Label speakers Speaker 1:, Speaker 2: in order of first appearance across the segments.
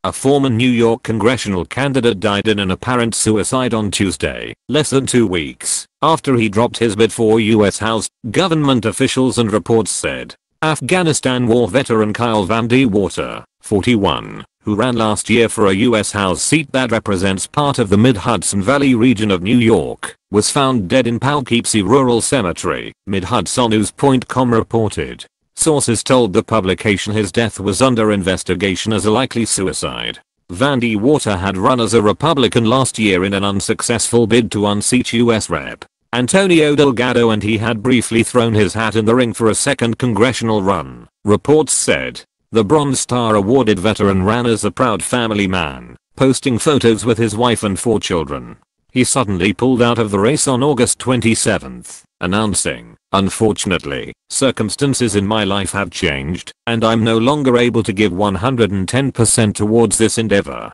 Speaker 1: A former New York congressional candidate died in an apparent suicide on Tuesday, less than 2 weeks after he dropped his bid for U.S. House, government officials and reports said. Afghanistan war veteran Kyle Van De Water, 41, who ran last year for a U.S. House seat that represents part of the mid-Hudson Valley region of New York, was found dead in Poughkeepsie Rural Cemetery, mid-Hudson News.com reported. Sources told the publication his death was under investigation as a likely suicide. Van De Water had run as a Republican last year in an unsuccessful bid to unseat U.S. Rep. Antonio Delgado, and he had briefly thrown his hat in the ring for a second congressional run, reports said. The Bronze Star awarded veteran ran as a proud family man, posting photos with his wife and 4 children. He suddenly pulled out of the race on August 27, announcing, "Unfortunately, circumstances in my life have changed, and I'm no longer able to give 110% towards this endeavor."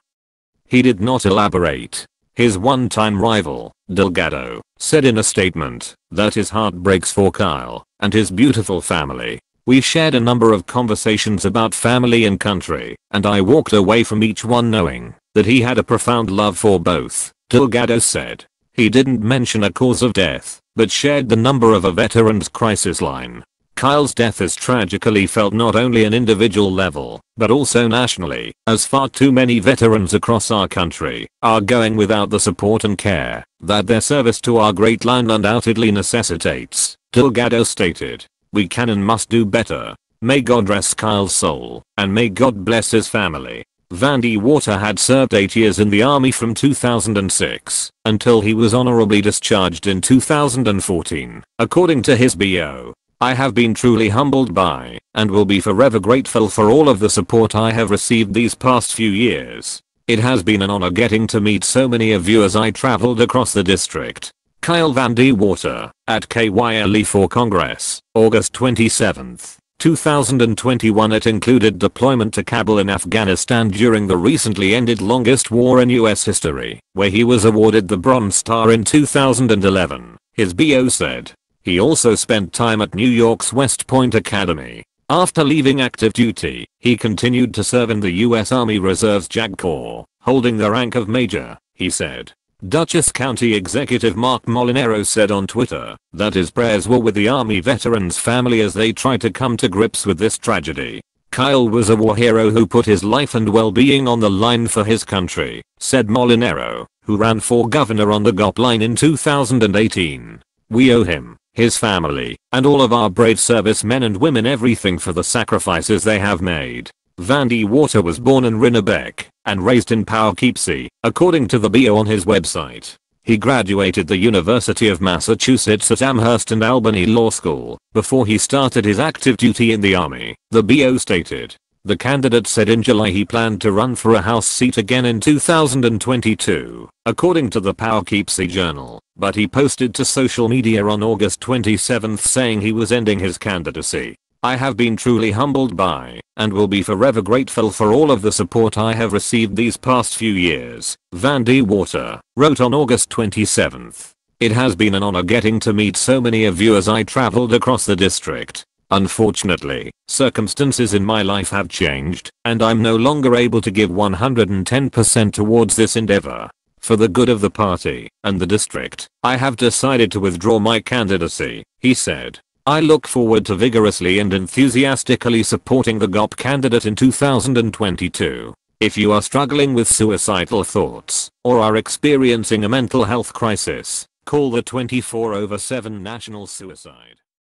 Speaker 1: He did not elaborate. His one-time rival, Delgado, said in a statement that his heart breaks for Kyle and his beautiful family. "We shared a number of conversations about family and country, and I walked away from each one knowing that he had a profound love for both," Delgado said. He didn't mention a cause of death, but shared the number of a veteran's crisis line. Kyle's death is tragically felt not only an individual level, but also nationally, as far too many veterans across our country are going without the support and care that their service to our great land undoubtedly necessitates, Delgado stated. "We can and must do better. May God rest Kyle's soul, and may God bless his family." Van De Water had served 8 years in the Army from 2006 until he was honorably discharged in 2014, according to his bio. "I have been truly humbled by, and will be forever grateful for all of the support I have received these past few years. It has been an honor getting to meet so many of you as I traveled across the district." Kyle Van De Water, at KYLE for Congress, August 27, 2021. It included deployment to Kabul in Afghanistan during the recently ended longest war in US history, where he was awarded the Bronze Star in 2011, his bio said. He also spent time at New York's West Point Academy. After leaving active duty, he continued to serve in the U.S. Army Reserve's JAG Corps, holding the rank of major, he said. Dutchess County Executive Mark Molinaro said on Twitter that his prayers were with the Army veterans' family as they try to come to grips with this tragedy. Kyle was a war hero who put his life and well-being on the line for his country, said Molinaro, who ran for governor on the GOP line in 2018. "We owe him, his family, and all of our brave servicemen and women everything for the sacrifices they have made." Van De Water was born in Rhinebeck and raised in Poughkeepsie, according to the bio on his website. He graduated the University of Massachusetts at Amherst and Albany Law School before he started his active duty in the Army, the bio stated. The candidate said in July he planned to run for a House seat again in 2022, according to the Poughkeepsie Journal, but he posted to social media on August 27 saying he was ending his candidacy. "I have been truly humbled by, and will be forever grateful for all of the support I have received these past few years," Van De Water wrote on August 27. "It has been an honor getting to meet so many of you as I traveled across the district. Unfortunately, circumstances in my life have changed, and I'm no longer able to give 110% towards this endeavor. For the good of the party and the district, I have decided to withdraw my candidacy," he said. "I look forward to vigorously and enthusiastically supporting the GOP candidate in 2022. If you are struggling with suicidal thoughts or are experiencing a mental health crisis, call the 24/7 National Suicide